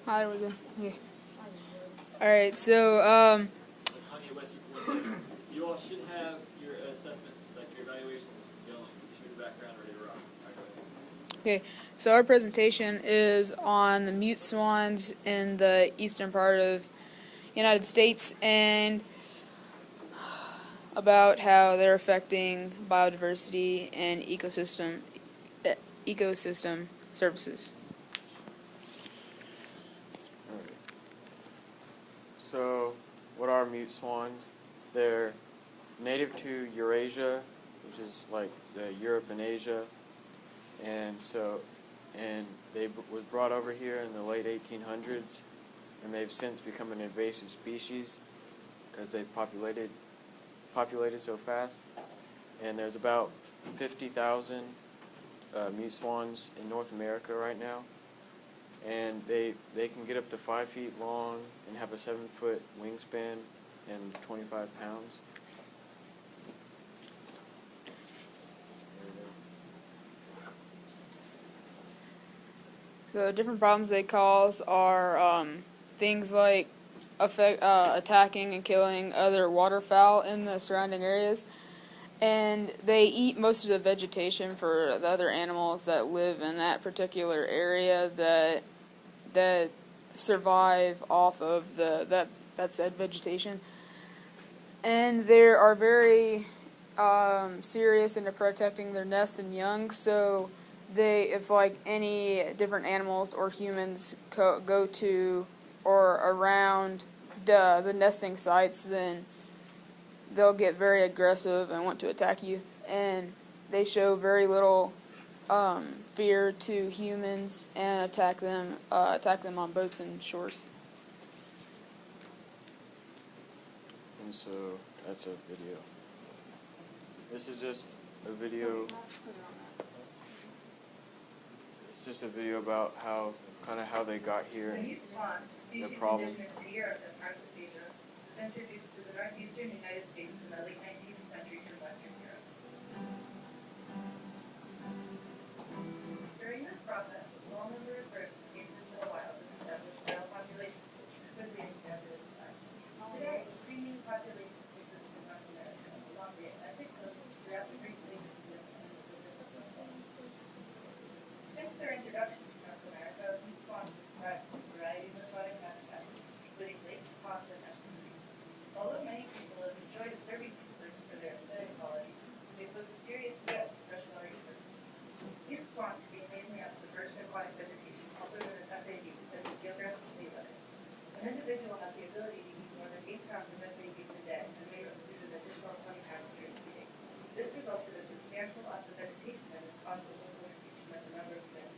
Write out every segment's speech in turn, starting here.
There we go. Okay. Alright, so, You all should have your assessments, like your evaluations, going. You should have the background ready to rock. Alright, go ahead. okay, so our presentation is on the mute swans in the eastern part of United States and about how they're affecting biodiversity and ecosystem services. So, what are mute swans? They're native to Eurasia, which is like Europe and Asia, and they was brought over here in the late 1800s, and they've since become an invasive species because they've populated so fast. And there's about 50,000 mute swans in North America right now. And they can get up to 5 feet long and have a 7-foot wingspan and 25 pounds. The different problems they cause are things like attacking and killing other waterfowl in the surrounding areas. And they eat most of the vegetation for the other animals that live in that particular area that survive off of that said vegetation. And they are very serious into protecting their nests and young, so if like any different animals or humans go to or around the nesting sites, then they'll get very aggressive and want to attack you. And they show very little fear to humans and attack them on boats and shores. And so that's a video. This is just a video. It's just a video about how they got here and the problem. To Europe and parts of Asia, was introduced to the northeastern United States in the late 19th century from Western Europe. During this process, a small number of birds escaped into the wild and established male populations, which quickly expanded in size. Today, the premium population exists in North America, along the Atlantic coast, throughout the Great Lakes, and the Pacific. Since their introduction to North America, mute swans describe a variety of aquatic habitats, including lakes, ponds, and estuaries. Although many people have enjoyed observing these birds for their aesthetic qualities, they pose a serious threat to freshwater ecosystems. Mute swans feed mainly on submerged aquatic vegetation, also known as SAB, such as eelgrass and sea lettuce. An individual has the ability to eat more than 8 pounds of SAB per day, and may include an additional 20 pounds during feeding. This results in a substantial loss of vegetation and is possible to extinction of the number of plants.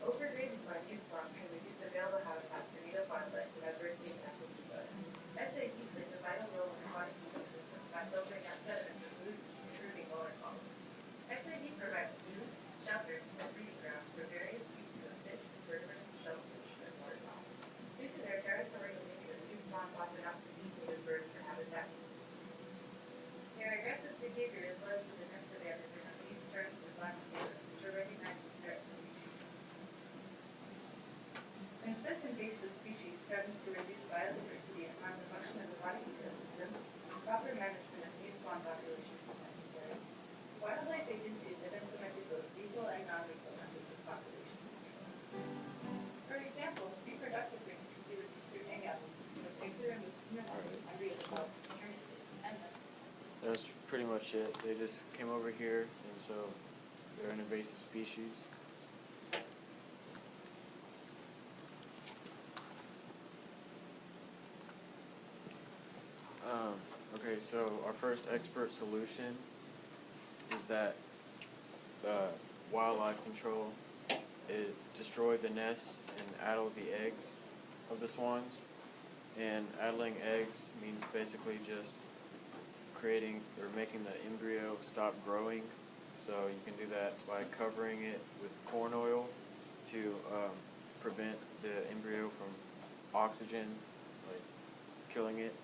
Overgrazing by mute swans can reduce available habitat for native wildlife and adversely impact the ecosystem. SAB plays a vital role in aquatic ecosystems by filtering out sediments and pollutants, improving water quality. SAB provides food, shelter, and breeding grounds for various species of fish, vertebrates, shellfish, and waterfowl. Due to their territorial nature, mute swans often have to compete with birds for habitat. Their aggressive behavior is led to the nest abandonment of these terns and black sparrows, which are recognized as threat species. Since this invasive species threatens to reduce biodiversity and harm the function of aquatic ecosystems, proper management of mute swan populations is necessary. Wildlife agencies have implemented both lethal and non-lethal methods of population control. For example, reproductive rates can be reduced through hangout, with pigs are removed from the herd and redeveloped alternatives. That's pretty much it. They just came over here, and so they're an invasive species. Okay, so our first expert solution is that wildlife control destroy the nests and addle the eggs of the swans. And addling eggs means basically just creating or making the embryo stop growing. So you can do that by covering it with corn oil to prevent the embryo from oxygen, like killing it,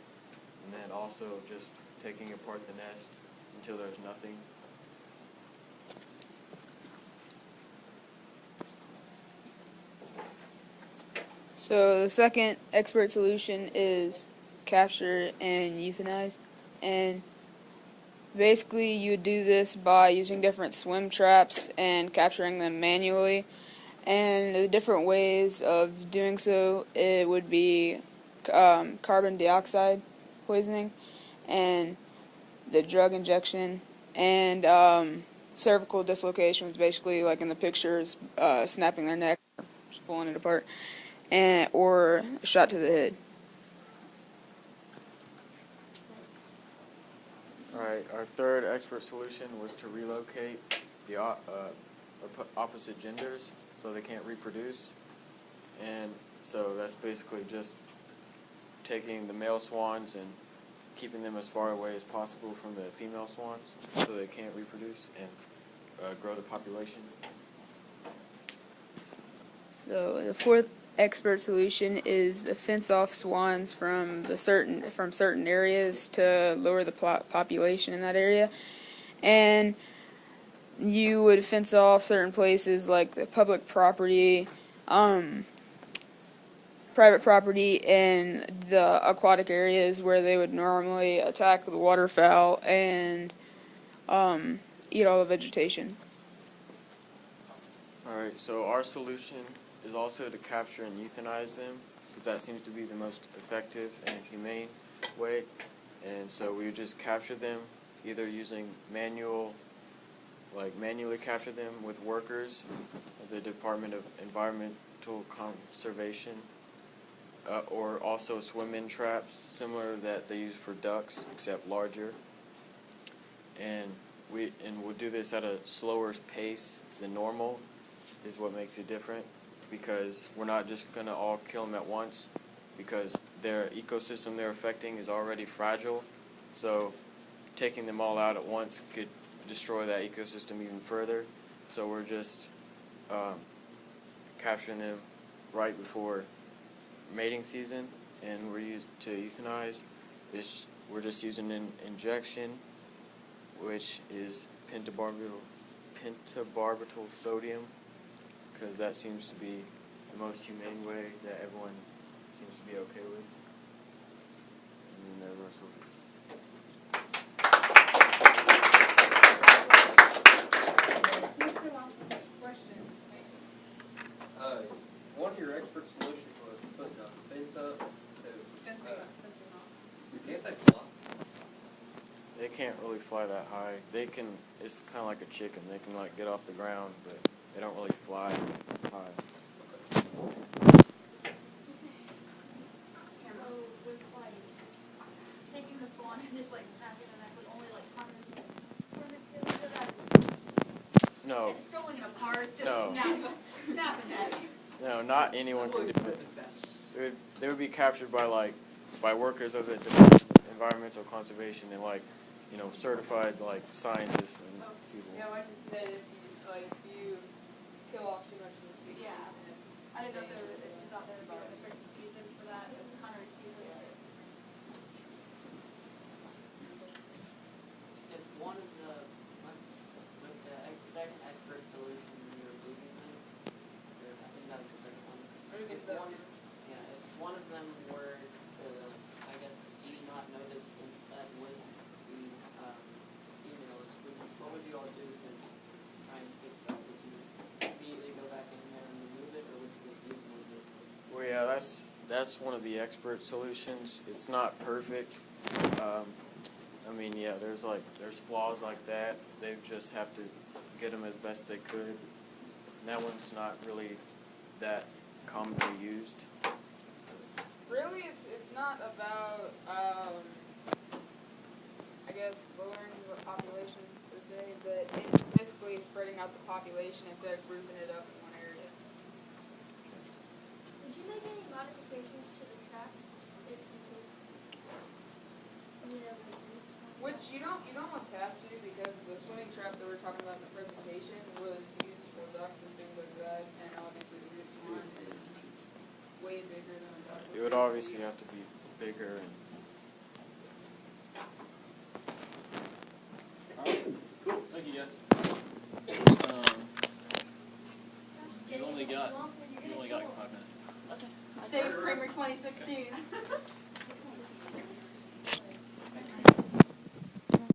and then also just taking apart the nest until there's nothing. So the second expert solution is capture and euthanize, and basically you would do this by using different swim traps and capturing them manually. And the different ways of doing so, it would be carbon dioxide poisoning, and the drug injection, and cervical dislocation, was basically like in the pictures, snapping their neck, just pulling it apart, and or a shot to the head. Alright, our third expert solution was to relocate the opposite genders so they can't reproduce. And so that's basically just taking the male swans and keeping them as far away as possible from the female swans so they can't reproduce and grow the population. So the fourth expert solution is to fence off swans from certain areas to lower the population in that area, and you would fence off certain places like the public property, private and the aquatic areas where they would normally attack the waterfowl and eat all the vegetation. Alright, so our solution is also to capture and euthanize them, because that seems to be the most effective and humane way. And so we would just capture them, either using manually capture them with workers of the Department of Environmental Conservation, or also swim-in traps, similar that they use for ducks, except larger. And we'll do this at a slower pace than normal, is what makes it different, because we're not just going to all kill them at once, because their ecosystem they're affecting is already fragile. So taking them all out at once could destroy that ecosystem even further. So we're just capturing them right before mating season, and to euthanize we're just using an injection, which is pentobarbital sodium, because that seems to be the most humane way that everyone seems to be okay with. And then the rest of this. One of your expert solutions was putting a fence up to, can't they fly? They can't really fly that high. They can. It's kind of like a chicken. They can like get off the ground, but they don't really fly high. So with like taking the swan and just like snapping the neck would only like harm it. No, And strolling in a park, just No. snap a neck. no, not anyone can do it. They would be captured by workers of the Department of Environmental Conservation and certified scientists and people. Yeah, like if you kill off too much of the species. Yeah. I didn't know if you thought there would be like a certain season for that, if hunter season. If one of the, with the second expert solution, you're moving them, I think that was the second one. If one of them were to, I guess, do you not notice inset with the females, what would you all do to try and fix that? Would you immediately go back in there and remove it, or would you remove it? Well, yeah, that's one of the expert solutions. It's not perfect. There's flaws like that. They just have to get them as best they could. And that one's not really that commonly used. Really, it's not about I guess lowering the population per se, but it's basically spreading out the population instead of grouping it up in one area. Did you make any modifications to the traps if you could, Which you almost have to, because the swimming traps that we were talking about in the presentation was used for ducks and things like that, and obviously the blue swan is way bigger than a duck. It would obviously have to be bigger and Cool, thank you guys. You only got like 5 minutes. Okay. Save Kramer 2016.